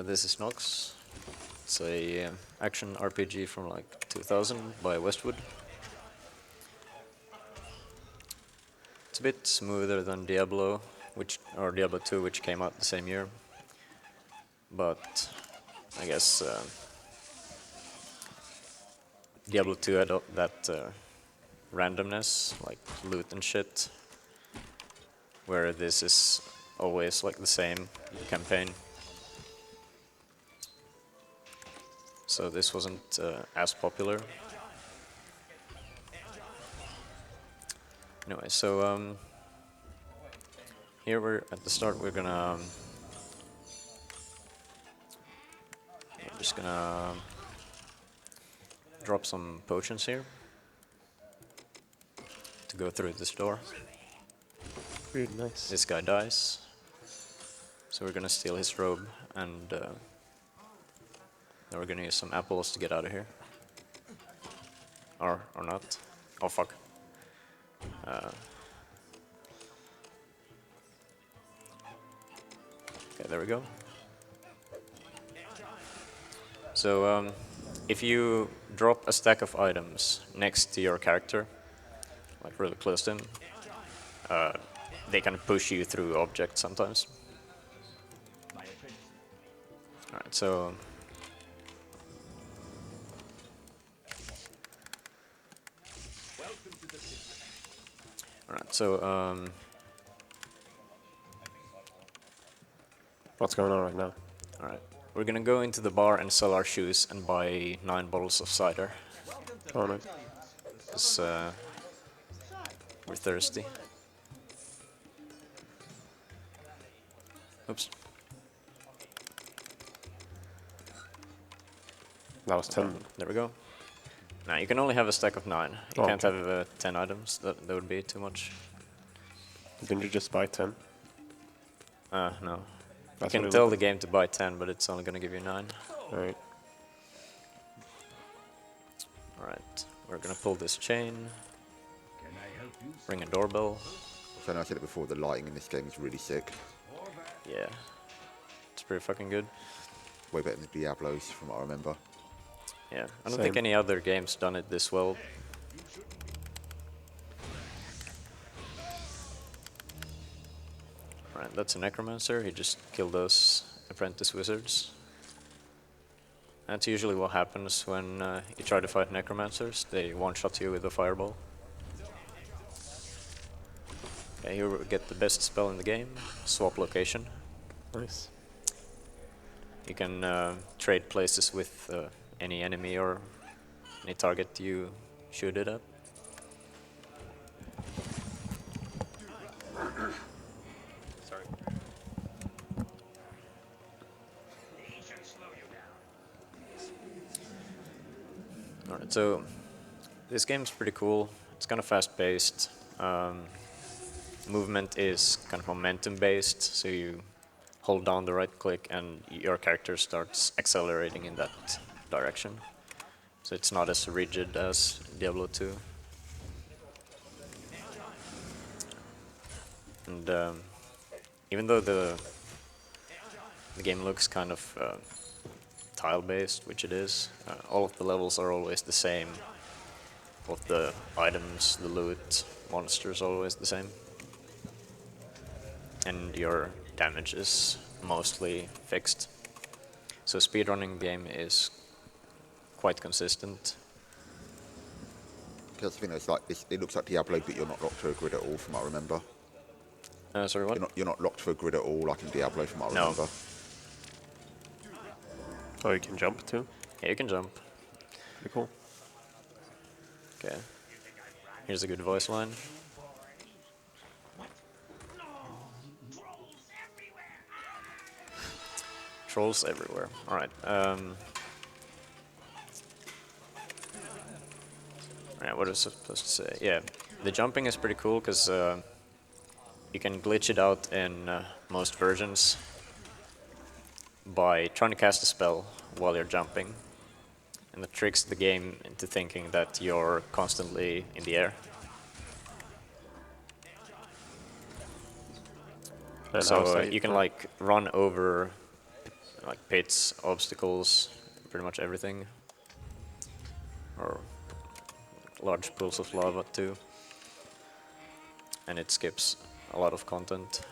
This is Nox. It's a action RPG from like 2000 by Westwood. It's a bit smoother than Diablo, or Diablo 2, which came out the same year. But I guess Diablo 2 had that randomness, like loot and shit, where this is always like the same campaign. So this wasn't as popular. Anyway, so here we're at the start. We're just gonna drop some potions here to go through this door. Really nice. This guy dies, so we're gonna steal his robe, and then we're gonna use some apples to get out of here. Or not. Oh fuck. Okay, there we go. So if you drop a stack of items next to your character, like really close to him, they can push you through objects sometimes. Alright, so What's going on right now? alright. We're gonna go into the bar and sell our shoes and buy 9 bottles of cider. Oh no. Because we're thirsty. Oops. That was 10. There we go. Now you can only have a stack of 9. You Oh, can't okay. have 10 items. That would be too much. Didn't you just buy 10? No. That's You what can it tell looked the game to buy 10, but it's only gonna give you 9. Alright. Alright, we're gonna pull this chain. Ring a doorbell. So I know I said it before, the lighting in this game is really sick. Yeah. It's pretty fucking good. Way better than Diablo's from what I remember. Yeah, I don't think Same. any other game's done it this well. Alright, that's a necromancer. He just killed those apprentice wizards. That's usually what happens when you try to fight necromancers. They one-shot you with a fireball. Okay, here we get the best spell in the game. Swap location. Nice. You can trade places with any enemy or any target you shoot it at. Sorry. Alright, so this game's pretty cool. It's kind of fast-paced. Movement is kind of momentum-based, so you hold down the right click and your character starts accelerating in that direction. So it's not as rigid as Diablo 2. And even though the game looks kind of tile-based, which it is, all of the levels are always the same. Both the items, the loot, monsters are always the same. And your damage is mostly fixed. So speedrunning game is quite consistent. Because the thing is, like, it looks like Diablo, but you're not locked to a grid at all from what I remember. Sorry, what? You're not locked to a grid at all like in Diablo from what I No. remember. Oh, you can jump too? Yeah, you can jump. Pretty cool. Okay. Here's a good voice line. Trolls everywhere. Alright. Alright, what was I supposed to say? Yeah, the jumping is pretty cool because you can glitch it out in most versions by trying to cast a spell while you're jumping. And that tricks the game into thinking that you're constantly in the air. And So how's that you can for- like run over like pits, obstacles, pretty much everything. Or large pools of lava too. And it skips a lot of content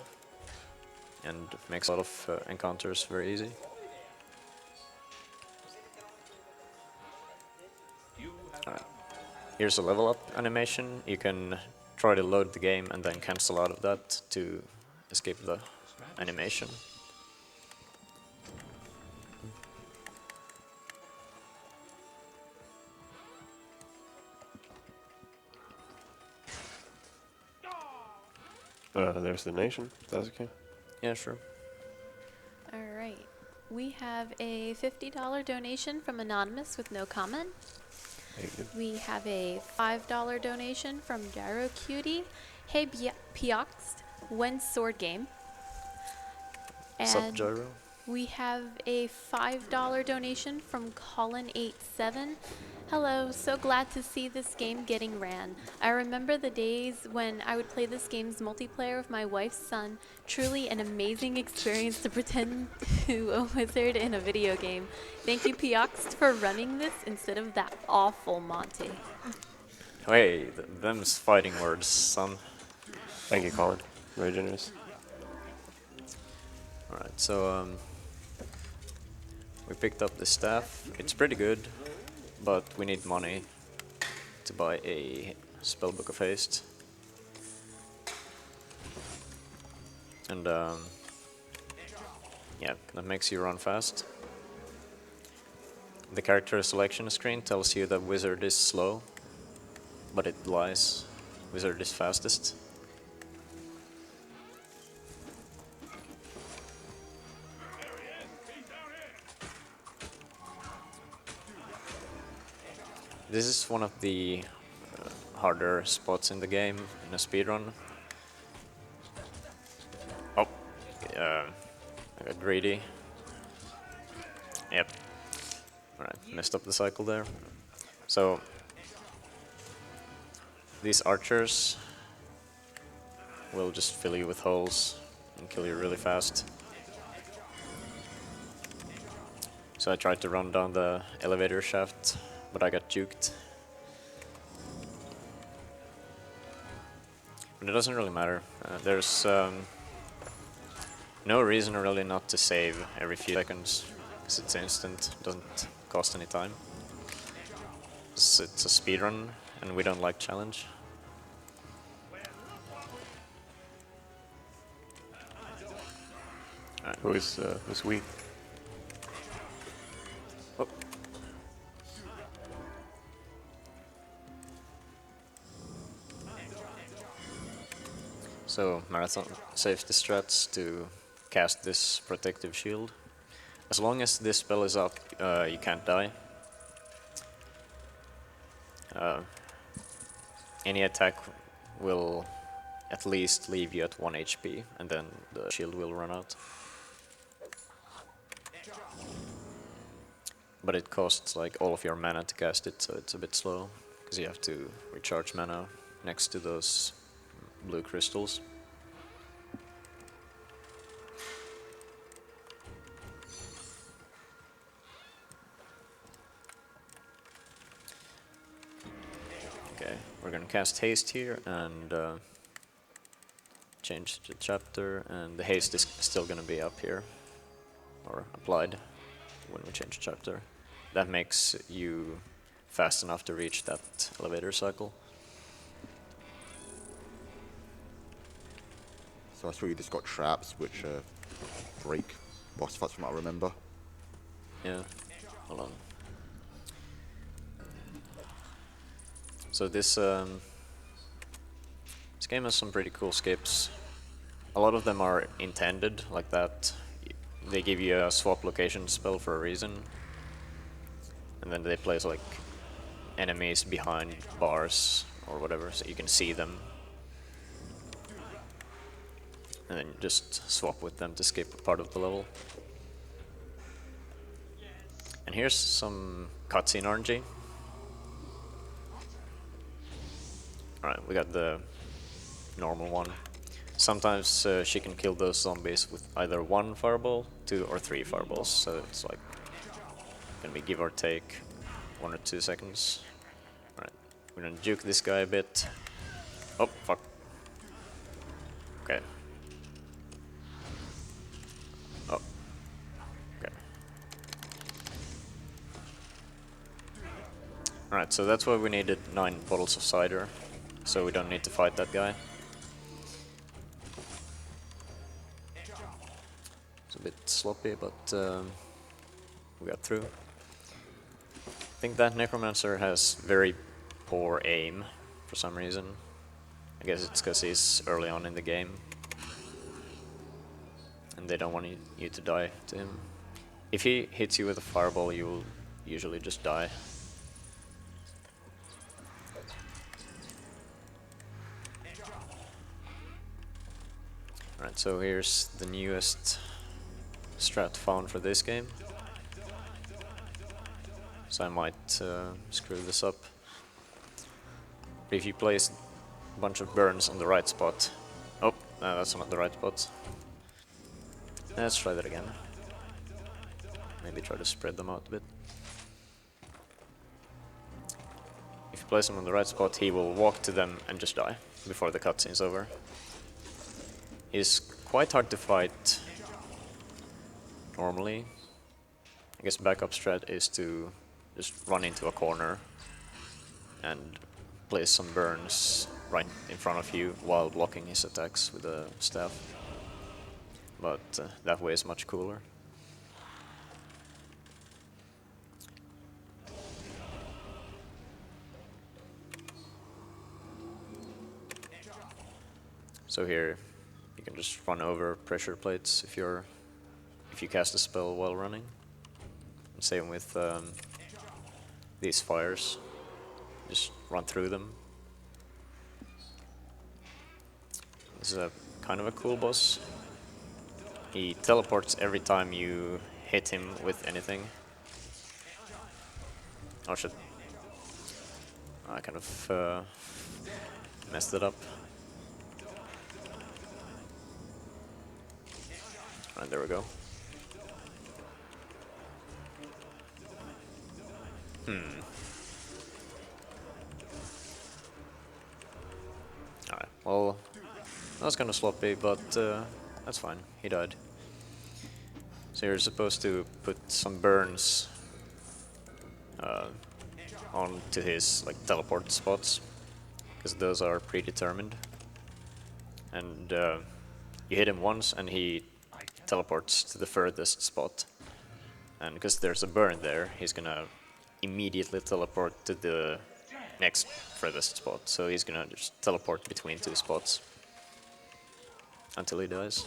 and makes a lot of encounters very easy. Alright. Here's a level up animation. You can try to load the game and then cancel out of that to escape the animation. There's the nation. That's okay. Yeah, sure. All right. We have a $50 donation from Anonymous with no comment. Very good. We have a $5 donation from Gyro Cutie. Hey, Pjoxt, when's sword game? Sup, And Gyro? we have a $5 donation from Colin87. Hello, so glad to see this game getting ran. I remember the days when I would play this game's multiplayer with my wife's son. Truly an amazing experience to pretend to a wizard in a video game. Thank you, Pjoxt, for running this instead of that awful Monty. Hey, them's fighting words, son. Thank you, Colin. Very generous. Alright, so we picked up the staff. It's pretty good, but we need money to buy a spellbook of haste. And yeah, that makes you run fast. The character selection screen tells you that wizard is slow, but it lies. Wizard is fastest. This is one of the harder spots in the game in a speedrun. Oh, I got greedy. Yep. Alright, messed up the cycle there. So, these archers will just fill you with holes and kill you really fast. So I tried to run down the elevator shaft, but I got juked. But it doesn't really matter. There's no reason really not to save every few seconds, because it's instant, doesn't cost any time. It's a speedrun, and we don't like challenge. Who's we? Oh. So, Marathon saves the strats to cast this protective shield. As long as this spell is up, you can't die. Any attack will at least leave you at 1 HP, and then the shield will run out. But it costs like all of your mana to cast it, so it's a bit slow, because you have to recharge mana next to those blue crystals. Okay, we're gonna cast haste here and change the chapter, and the haste is still gonna be up here, or applied when we change chapter. That makes you fast enough to reach that elevator cycle. So I saw you just got traps, which break boss fights from what I remember. Yeah, hold on. So this game has some pretty cool skips. A lot of them are intended like that. They give you a swap location spell for a reason, and then they place like enemies behind bars or whatever, so you can see them, and then just swap with them to skip part of the level. And here's some cutscene RNG. Alright, we got the normal one. Sometimes she can kill those zombies with either 1 fireball, 2 or 3 fireballs, so it's like gonna be give or take 1 or 2 seconds. Alright, we're gonna juke this guy a bit. Oh, fuck. Okay. Oh. Okay. Alright, so that's why we needed 9 bottles of cider, so we don't need to fight that guy. It's a bit sloppy, but we got through. I think that Necromancer has very poor aim for some reason. I guess it's because he's early on in the game and they don't want you to die to him. If he hits you with a fireball, you will usually just die. Alright, so here's the newest strat found for this game. So I might screw this up. If you place a bunch of burns on the right spot... Oh, no, that's not the right spot. Let's try that again. Maybe try to spread them out a bit. If you place them on the right spot, he will walk to them and just die before the cutscene's over. He's quite hard to fight normally. I guess backup strat is to just run into a corner and place some burns right in front of you while blocking his attacks with a staff. But that way is much cooler. So here you can just run over pressure plates if you cast a spell while running. Same with these fires. Just run through them. This is a kind of a cool boss. He teleports every time you hit him with anything. Oh shit. I kind of messed it up. Alright, there we go. Alright, well, that was kind of sloppy, but that's fine. He died. So you're supposed to put some burns onto his like teleport spots, because those are predetermined. And you hit him once, and he teleports to the furthest spot. And because there's a burn there, he's gonna immediately teleport to the next furthest spot. So he's gonna just teleport between 2 spots until he dies.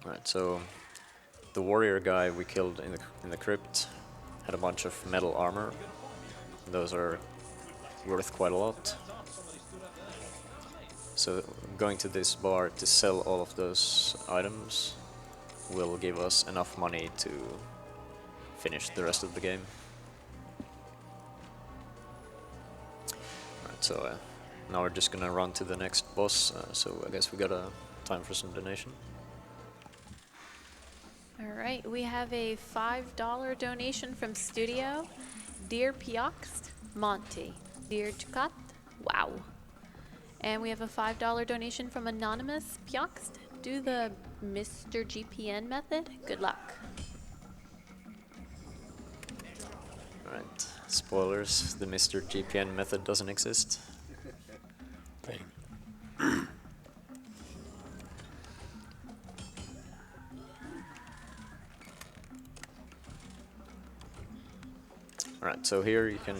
Alright, so the warrior guy we killed in the crypt had a bunch of metal armor. Those are worth quite a lot. So going to this bar to sell all of those items will give us enough money to finish the rest of the game. Alright, so now we're just gonna run to the next boss, so I guess we got time for some donation. Alright, we have a $5 donation from Studio. Dear Pjoxt, Monty. Dear Chukat, wow. And we have a $5 donation from Anonymous. Pjoxt, do the Mr. GPN method. Good luck. Alright, spoilers, the Mr. GPN method doesn't exist. Alright, so here you can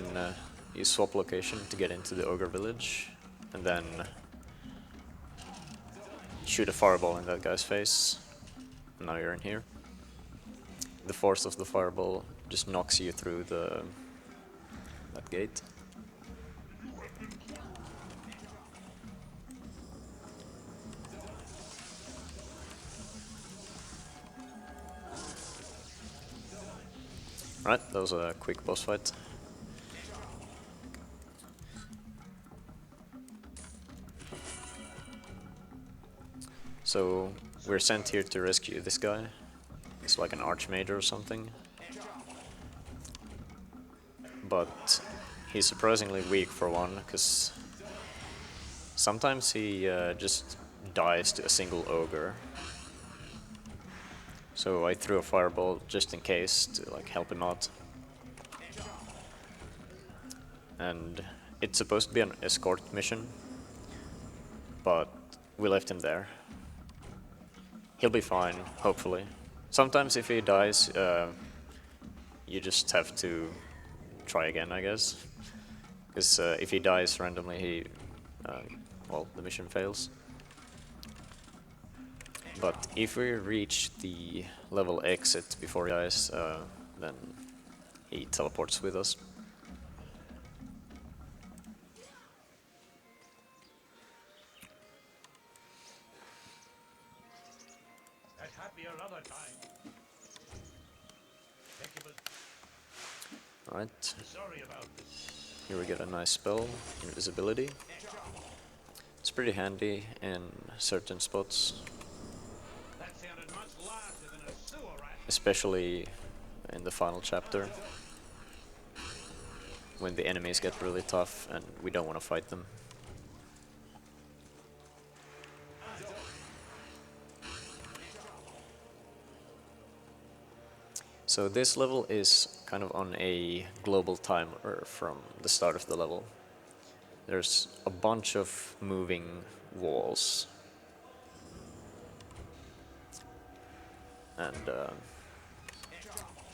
use swap location to get into the ogre village, and then shoot a fireball in that guy's face. And now you're in here. The force of the fireball just knocks you through that gate. Right, that was a quick boss fight. So we're sent here to rescue this guy. It's like an archmage or something. But he's surprisingly weak for one, because sometimes he just dies to a single ogre. So I threw a fireball just in case to like help him out. And it's supposed to be an escort mission, but we left him there. He'll be fine, hopefully. Sometimes if he dies, you just have to try again, I guess. Because if he dies randomly, well, the mission fails. But if we reach the level exit before he dies, then he teleports with us. Alright. Here we get a nice spell, invisibility. It's pretty handy in certain spots. Especially in the final chapter, when the enemies get really tough and we don't want to fight them. So this level is kind of on a global timer from the start of the level. There's a bunch of moving walls. And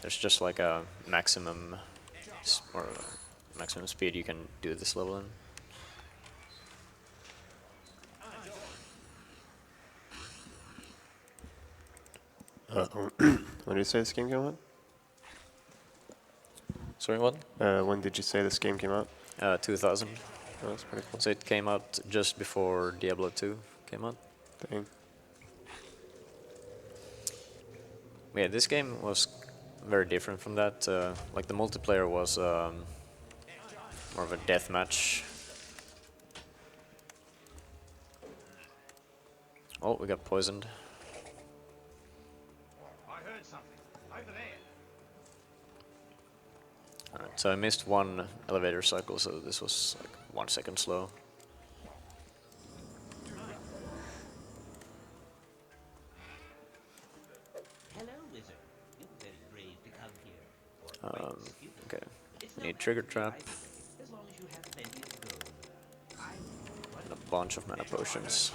there's just like a maximum maximum speed you can do this level in. When did you say this game came out? Sorry, what? When did you say this game came out? 2000. Oh, that's pretty cool. So it came out just before Diablo 2 came out. Dang. Yeah, this game was very different from that. Like the multiplayer was more of a deathmatch. Oh, we got poisoned. Alright, so I missed one elevator cycle, so this was like 1 second slow. Hello, wizard. You're very brave to come here. Or quite stupid. Okay, It's we not need trigger much trap either, as long as you have plenty of gold. and a bunch of mana potions.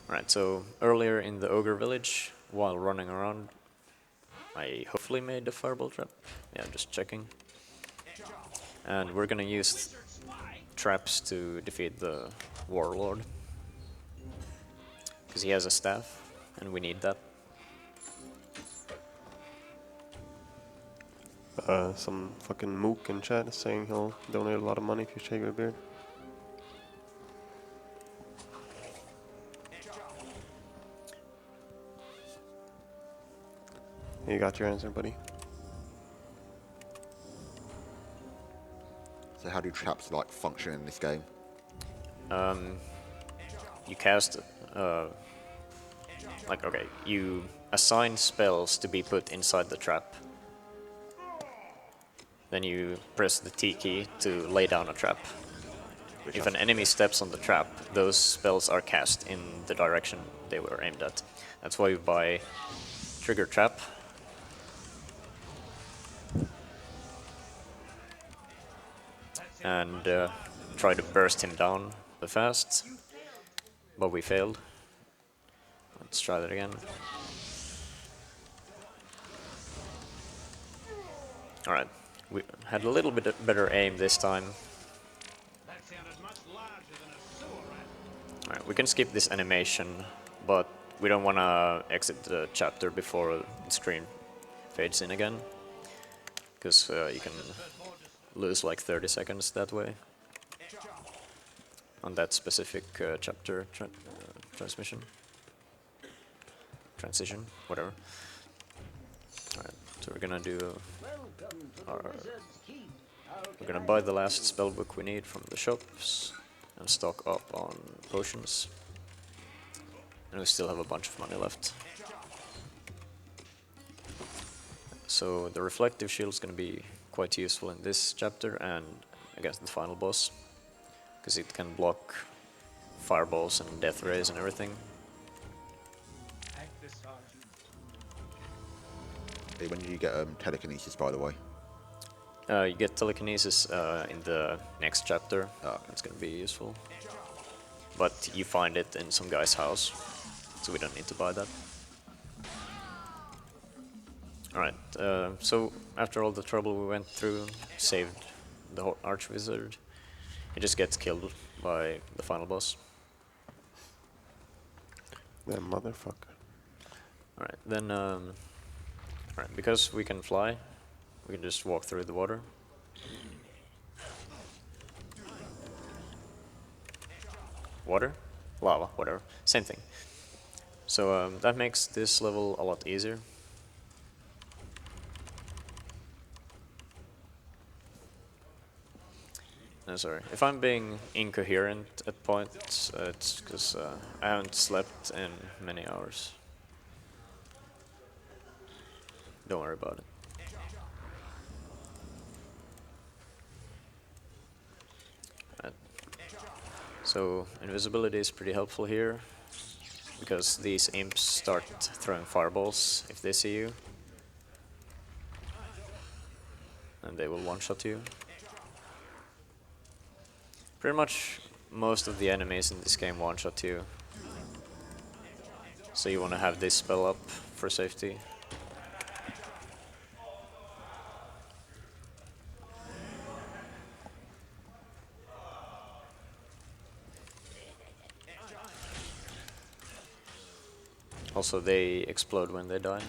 Alright, so earlier in the ogre village, while running around, I hopefully made the fireball trap. Yeah, just checking. And we're gonna use traps to defeat the warlord. Because he has a staff, and we need that. Some fucking mook in chat is saying he'll donate a lot of money if you shave your beard. You got your answer, buddy. So how do traps like function in this game? You cast, like, okay, you assign spells to be put inside the trap. Then you press the T key to lay down a trap. If an enemy steps on the trap, those spells are cast in the direction they were aimed at. That's why you buy trigger trap. And try to burst him down the fast, but we failed. Let's try that again. Alright, we had a little bit better aim this time. Alright, we can skip this animation, but we don't want to exit the chapter before the screen fades in again, because you can lose like 30 seconds that way on that specific chapter transition, whatever. Alright, so we're gonna do we're gonna buy the last spellbook we need from the shops. and stock up on potions. And we still have a bunch of money left. So the reflective shield is going to be quite useful in this chapter and against the final boss, because it can block fireballs and death rays and everything. Hey, when did you get telekinesis, by the way? You get telekinesis in the next chapter. It's going to be useful. But you find it in some guy's house, so we don't need to buy that. Alright, so after all the trouble we went through, saved the Archwizard, he just gets killed by the final boss. That motherfucker. Alright, then, alright, because we can fly, we can just walk through the water. Water? Lava, whatever. Same thing. So that makes this level a lot easier. No, sorry. If I'm being incoherent at points, it's because I haven't slept in many hours. Don't worry about it. Right. So invisibility is pretty helpful here, because these imps start throwing fireballs if they see you. And they will one-shot you. Pretty much most of the enemies in this game one-shot you. So you want to have this spell up for safety. Also, they explode when they die.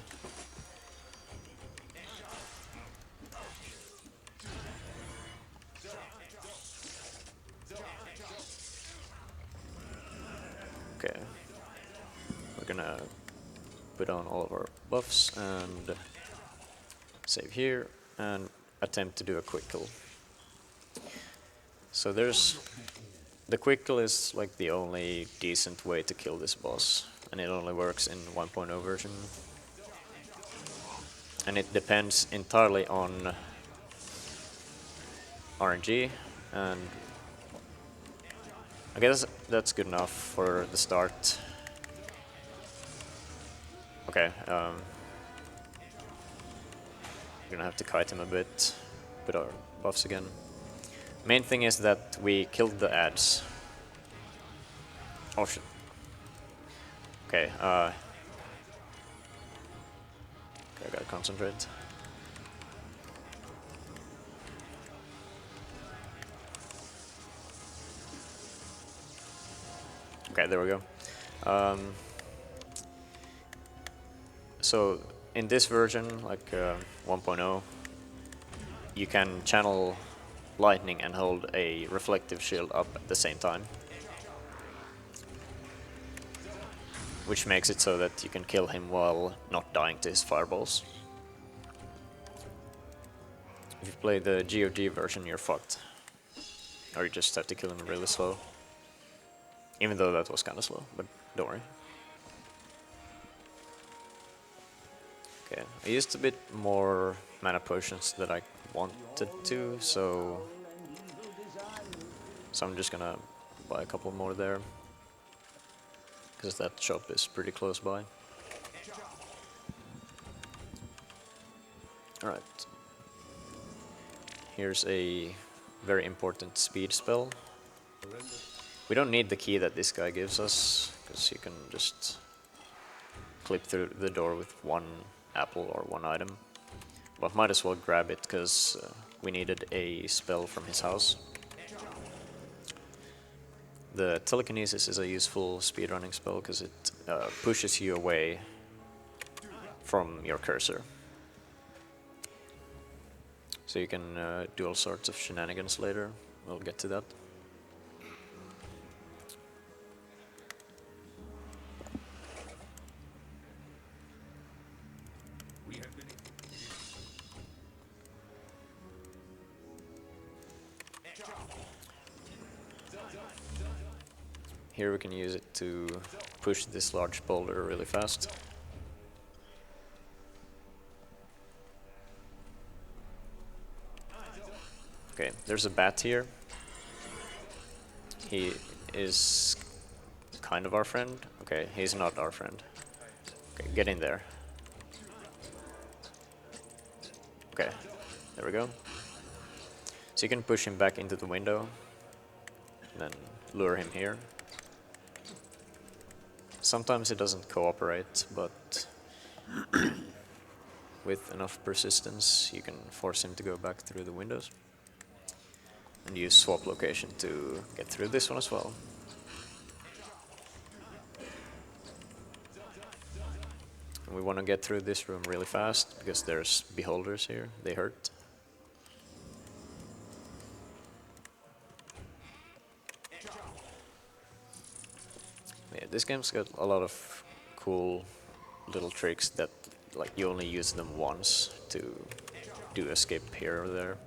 Okay. We're gonna put on all of our buffs and save here and attempt to do a quick kill. So the quick kill is like the only decent way to kill this boss, and it only works in 1.0 version. And it depends entirely on RNG, and I guess that's good enough for the start. Okay, we're gonna have to kite him a bit, put our buffs again. Main thing is that we killed the ads. Oh shit. Okay, I gotta concentrate. Okay, there we go. So in this version, like 1.0, you can channel lightning and hold a reflective shield up at the same time, which makes it so that you can kill him while not dying to his fireballs. If you play the GOG version, you're fucked. Or you just have to kill him really slow. Even though that was kind of slow, but don't worry. Okay, I used a bit more mana potions than I wanted to, so I'm just gonna buy a couple more there, because that shop is pretty close by. Alright. Here's a very important speed spell. We don't need the key that this guy gives us, because you can just clip through the door with one apple or one item. But might as well grab it, because we needed a spell from his house. The telekinesis is a useful speedrunning spell, because it pushes you away from your cursor. So you can do all sorts of shenanigans later. We'll get to that. here we can use it to push this large boulder really fast. Okay, there's a bat here. He is kind of our friend. Okay, he's not our friend. Okay, get in there. Okay, there we go. So you can push him back into the window, and then lure him here. Sometimes it doesn't cooperate, but with enough persistence you can force him to go back through the windows. And use swap location to get through this one as well. And we want to get through this room really fast because there's beholders here, they hurt. Yeah, this game's got a lot of cool little tricks that like you only use them once to do escape here or there.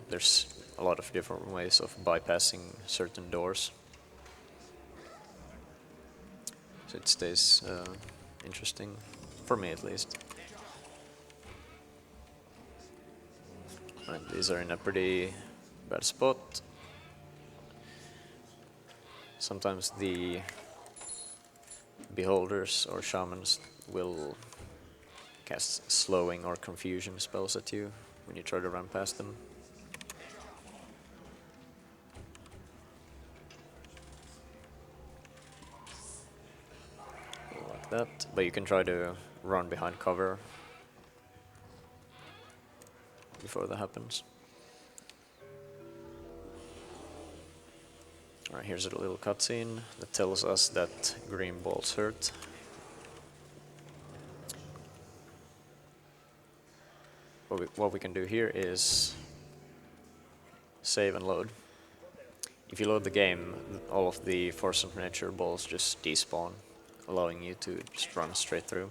There's a lot of different ways of bypassing certain doors. So it stays interesting, for me at least. And these are in a pretty bad spot. Sometimes the beholders or shamans will cast slowing or confusion spells at you when you try to run past them. Like that, but you can try to run behind cover before that happens. Alright, here's a little cutscene that tells us that green balls hurt. What we can do here is save and load. If you load the game, all of the Force of Nature balls just despawn, allowing you to just run straight through.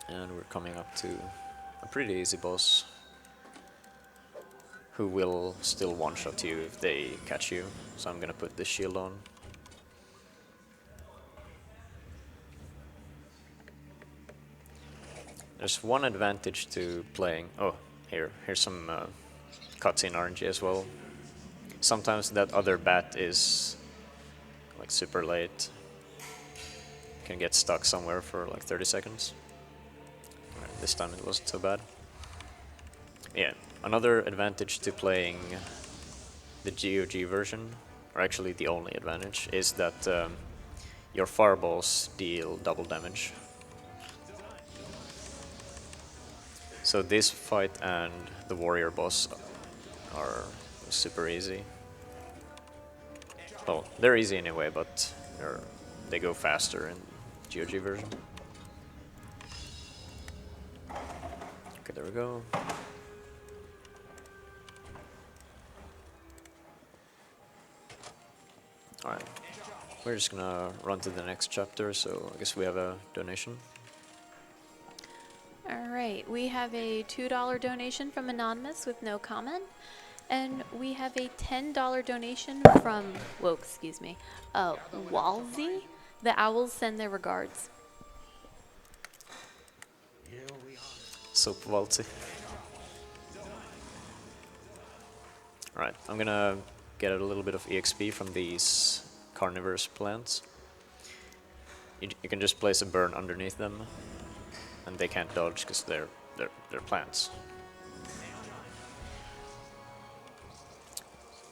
And we're coming up to a pretty easy boss who will still one-shot you if they catch you. So I'm gonna put this shield on. There's one advantage to playing... Oh, here's some cutscene RNG as well. Sometimes that other bat is like super late. Can get stuck somewhere for like 30 seconds. Right, this time it wasn't so bad. Yeah, another advantage to playing the GOG version, or actually the only advantage, is that your fireballs deal double damage. So this fight and the warrior boss are super easy. Well, they're easy anyway, but they go faster in GOG version. Okay, there we go. Alright, we're just gonna run to the next chapter, so I guess we have a donation. Alright, we have a $2 donation from Anonymous with no comment. And we have a $10 donation from, Walsey. The Owls send their regards. So Walsey. Alright, I'm gonna get a little bit of EXP from these carnivorous plants. You can just place a burn underneath them, and they can't dodge because they're plants.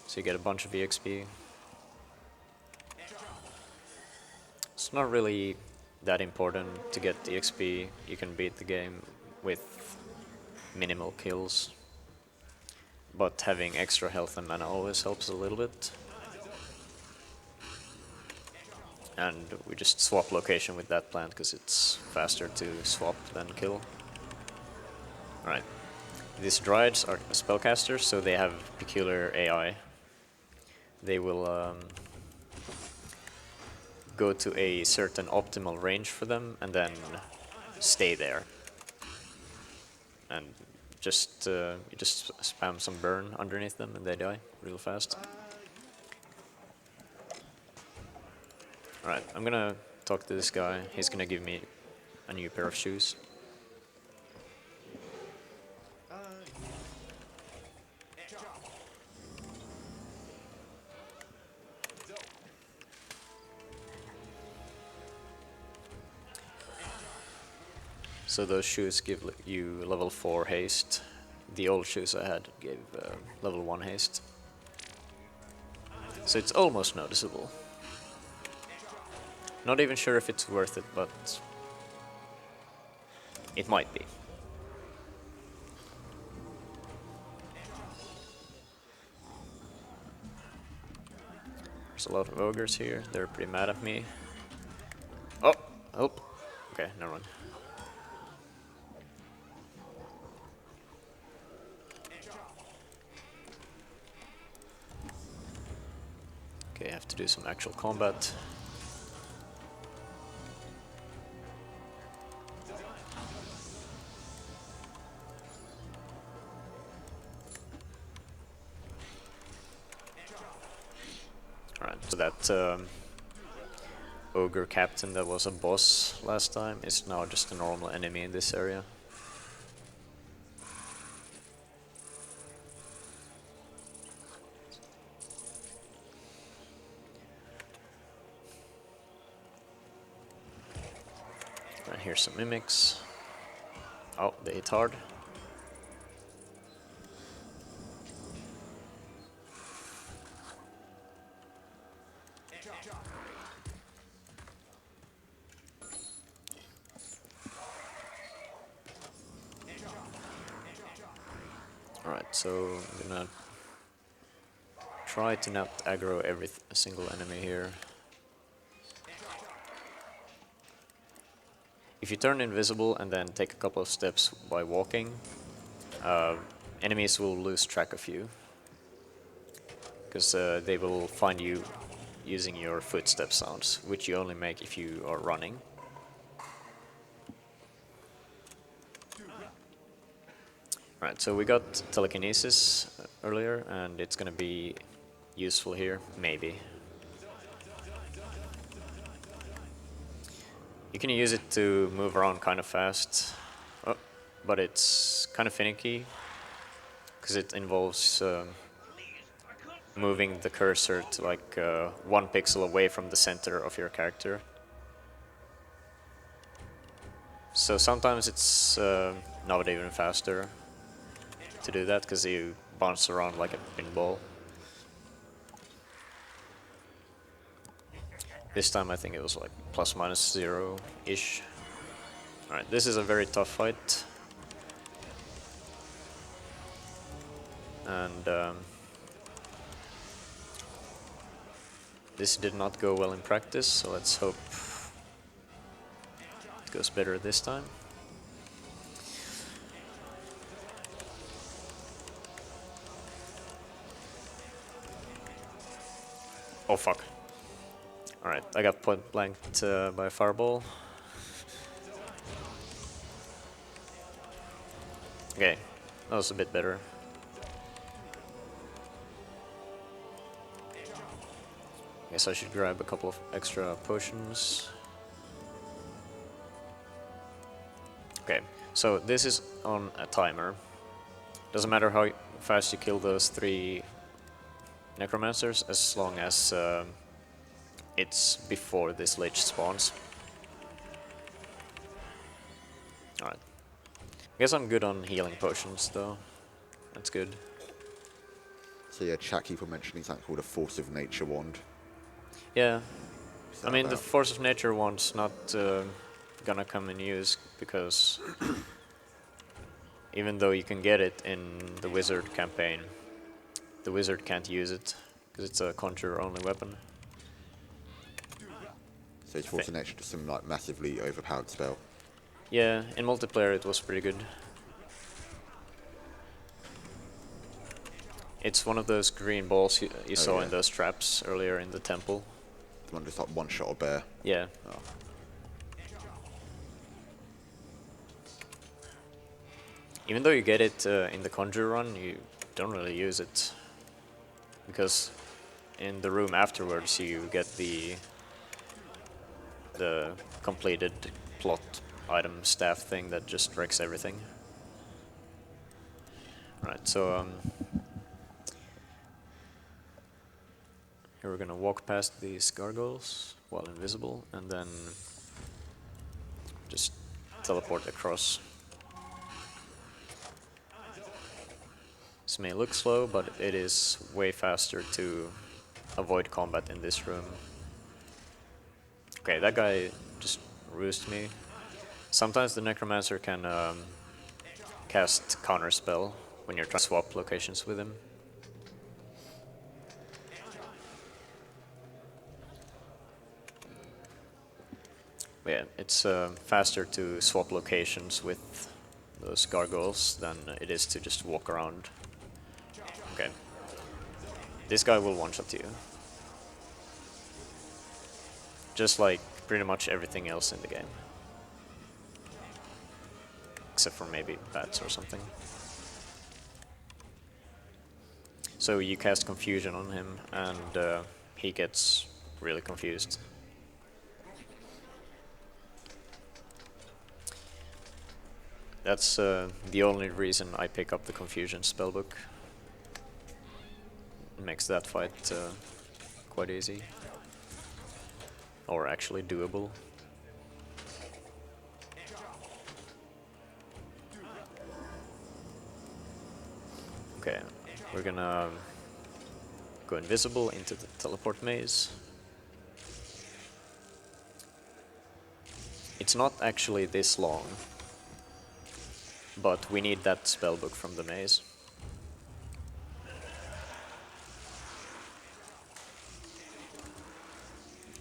So you get a bunch of EXP. It's not really that important to get EXP. You can beat the game with minimal kills. But having extra health and mana always helps a little bit. And we just swap location with that plant because it's faster to swap than kill. Alright. These Dryads are spellcasters, so they have peculiar AI. They will go to a certain optimal range for them and then stay there. And just you just spam some burn underneath them and they die real fast. Alright, I'm gonna talk to this guy. He's gonna give me a new pair of shoes. So those shoes give you level 4 haste. The old shoes I had gave level 1 haste. So it's almost noticeable. Not even sure if it's worth it, but it might be. There's a lot of ogres here. They're pretty mad at me. Oh! Oh! Okay, never mind. Okay, I have to do some actual combat. Alright, so that ogre captain that was a boss last time is now just a normal enemy in this area. Right, here's some mimics. Oh, they hit hard. Alright, so I'm gonna try to not aggro every single enemy here. If you turn invisible and then take a couple of steps by walking, enemies will lose track of you. Because they will find you using your footstep sounds, which you only make if you are running. Right, so we got telekinesis earlier, and it's gonna be useful here, maybe. You can use it to move around kind of fast, but it's kind of finicky, because it involves moving the cursor to like 1 pixel away from the center of your character. So sometimes it's not even faster to do that, because you bounce around like a pinball. This time I think it was like plus minus 0-ish. Alright, this is a very tough fight. And this did not go well in practice, so let's hope it goes better this time. Oh fuck. Alright, I got point blanked by a fireball. Okay, that was a bit better. Guess I should grab a couple of extra potions. Okay, so this is on a timer. Doesn't matter how fast you kill those 3 necromancers, as long as it's before this lich spawns. Alright. I guess I'm good on healing potions though. That's good. So yeah, chat keep on mentioning something called a Force of Nature wand. Yeah. What's I that mean, the about? Force of Nature wand's not gonna come in use, because even though you can get it in the wizard campaign, the wizard can't use it, because it's a conjurer-only weapon. So it's Force of Nature, just some like massively overpowered spell. Yeah, in multiplayer it was pretty good. It's one of those green balls you saw yeah. in those traps earlier in the temple. Pokemon just like one shot a bear. Yeah. Oh. Even though you get it in the Conjure run, you don't really use it. Because in the room afterwards you get the completed plot item staff thing that just wrecks everything. Right, so here we're gonna walk past these gargoyles while invisible and then just teleport across. This may look slow, but it is way faster to avoid combat in this room. Okay, that guy just roosted me. Sometimes the Necromancer can cast counterspell when you're trying to swap locations with him. But yeah, it's faster to swap locations with those gargoyles than it is to just walk around. Okay. This guy will one-shot you. Just like pretty much everything else in the game. Except for maybe bats or something. So you cast Confusion on him and he gets really confused. That's the only reason I pick up the Confusion spellbook. It makes that fight quite easy. Or actually doable. Okay, we're gonna go invisible into the teleport maze. It's not actually this long, but we need that spellbook from the maze.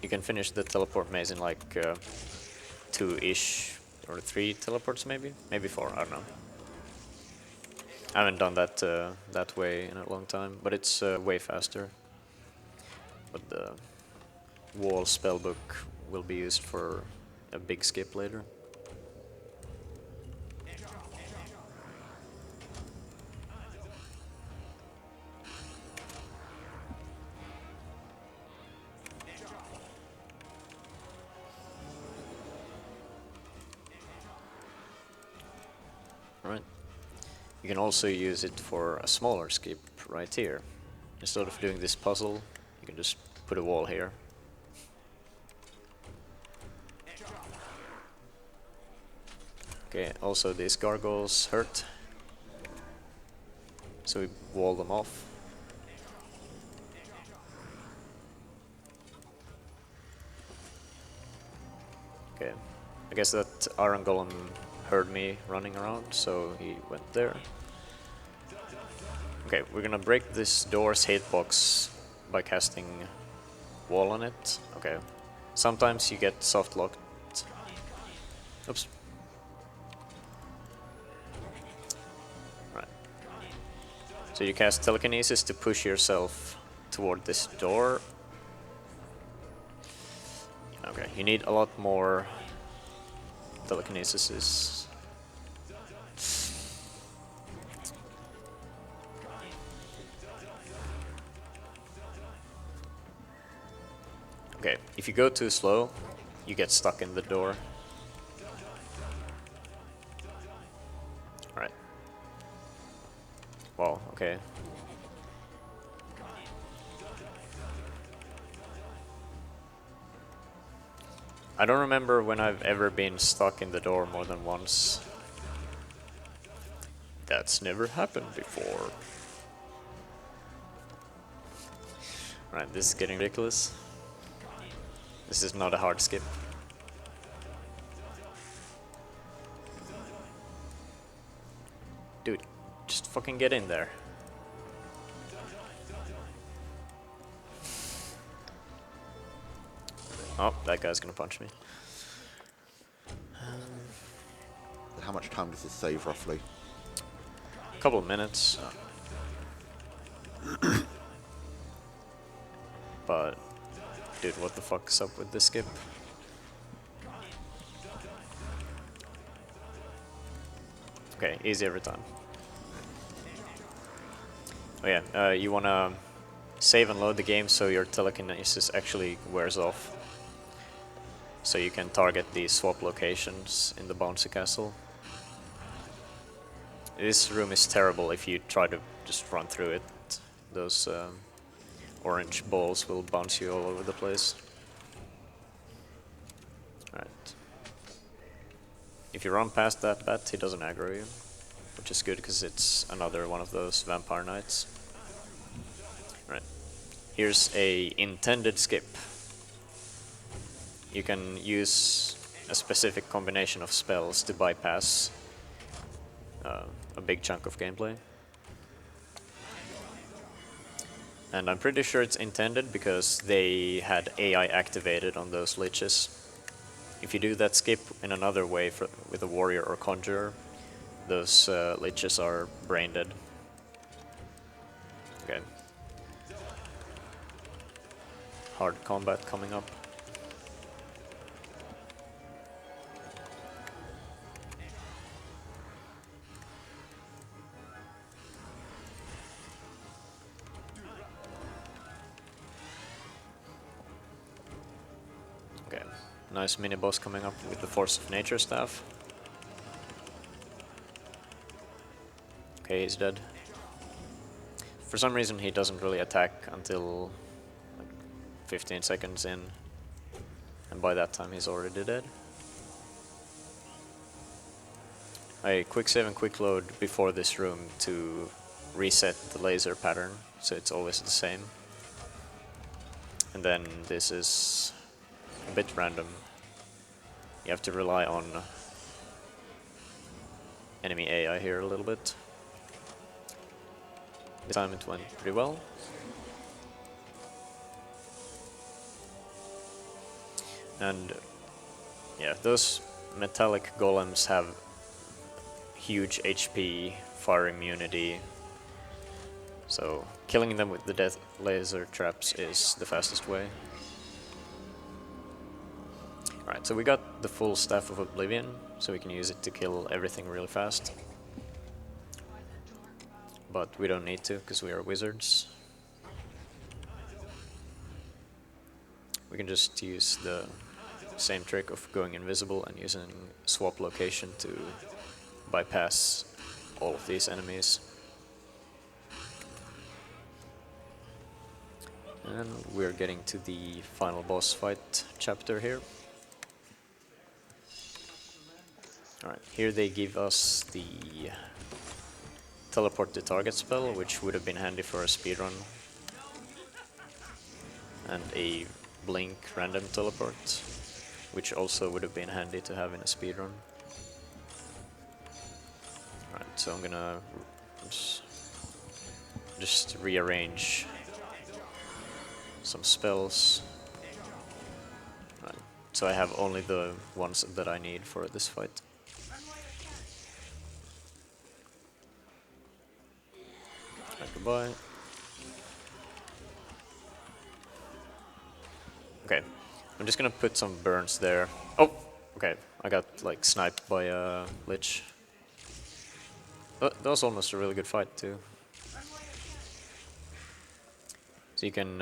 You can finish the teleport maze in like 2-ish or 3 teleports maybe? Maybe 4, I don't know. I haven't done that that way in a long time, but it's way faster. But the wall spellbook will be used for a big skip later. Alright. You can also use it for a smaller skip right here. Instead of doing this puzzle, you can just put a wall here. Okay, also these gargoyles hurt. So we wall them off. Okay, I guess that Iron Golem heard me running around, so he went there. Okay, we're gonna break this door's hitbox by casting wall on it. Okay, sometimes you get soft locked. Oops. Right. So you cast telekinesis to push yourself toward this door. Okay, you need a lot more telekinesis. Okay, if you go too slow, you get stuck in the door. Alright. Wow, okay. I don't remember when I've ever been stuck in the door more than once. That's never happened before. Right, this is getting ridiculous. This is not a hard skip. Dude, just fucking get in there. Oh, that guy's gonna punch me. How much time does this save roughly? A couple of minutes. But Dude, what the fuck is up with this skip? Okay, easy every time. Oh yeah, you wanna save and load the game so your telekinesis actually wears off. So you can target the swap locations in the bouncy castle. This room is terrible if you try to just run through it. Those orange balls will bounce you all over the place. Right. If you run past that bat, he doesn't aggro you, which is good because it's another one of those vampire knights. Right. Here's a intended skip. You can use a specific combination of spells to bypass a big chunk of gameplay. And I'm pretty sure it's intended because they had AI activated on those liches. If you do that skip in another way with a warrior or conjurer, those liches are brain dead. Okay. Hard combat coming up. Okay, nice mini boss coming up with the Force of Nature staff. Okay, he's dead. For some reason he doesn't really attack until like 15 seconds in, and by that time he's already dead. I quick save and quick load before this room to reset the laser pattern, so it's always the same. And then this is a bit random. You have to rely on enemy AI here a little bit. This time it went pretty well. And yeah, those metallic golems have huge HP, fire immunity, so killing them with the death laser traps is the fastest way. Alright, so we got the full Staff of Oblivion, so we can use it to kill everything really fast. But we don't need to, because we are wizards. We can just use the same trick of going invisible and using swap location to bypass all of these enemies. And we're getting to the final boss fight chapter here. Alright, here they give us the teleport to target spell, which would have been handy for a speedrun, and a blink random teleport, which also would have been handy to have in a speedrun. Alright, so I'm gonna just rearrange some spells. Right, so I have only the ones that I need for this fight. Right, goodbye. Okay, I'm just gonna put some burns there. Oh, okay, I got like sniped by a lich. That was almost a really good fight too. So you can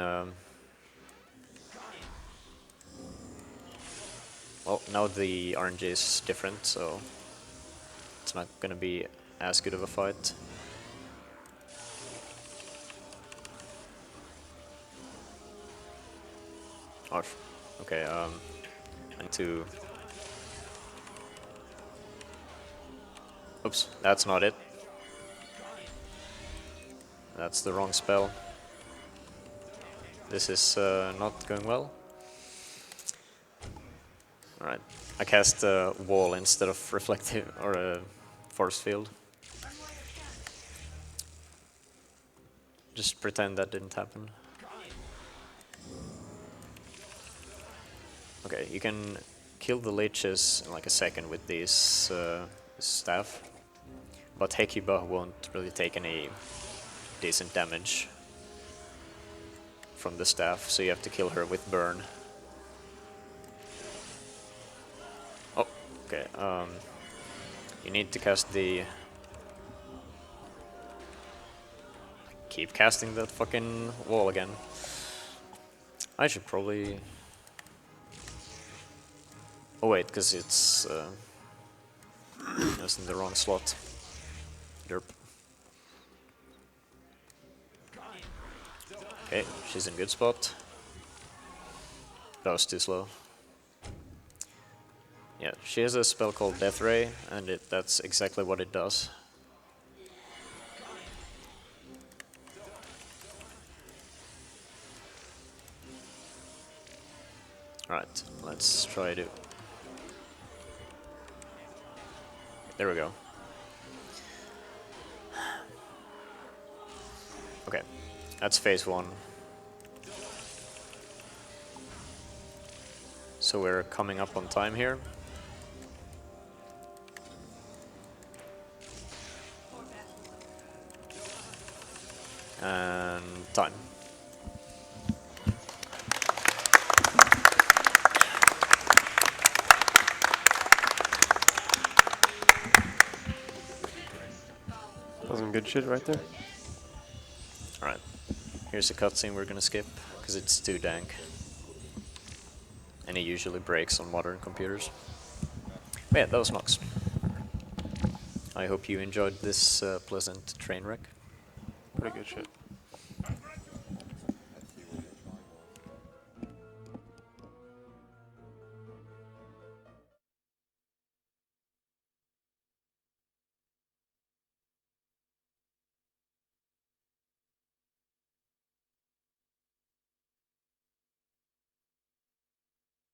well, now the RNG is different, so it's not gonna be as good of a fight. Oh, okay, I need to... Oops, that's not it. That's the wrong spell. This is not going well. Alright, I cast a wall instead of reflective or a force field. Just pretend that didn't happen. Okay, you can kill the leeches in like a second with these staff, but Hekiba won't really take any decent damage. from the staff, so you have to kill her with burn. Oh, okay. You need to cast the... Keep casting that fucking wall again. I should probably... Oh wait, because it's in the wrong slot. Derp. Okay, she's in good spot. That was too slow. Yeah, she has a spell called Death Ray, and that's exactly what it does. Alright, let's try to... There we go. Okay, that's phase 1. So we're coming up on time here. And time. That was some good shit right there. Alright, here's a cutscene we're gonna skip, because it's too dank. And it usually breaks on modern computers. But yeah, that was Nox. I hope you enjoyed this pleasant train wreck. Pretty good shit.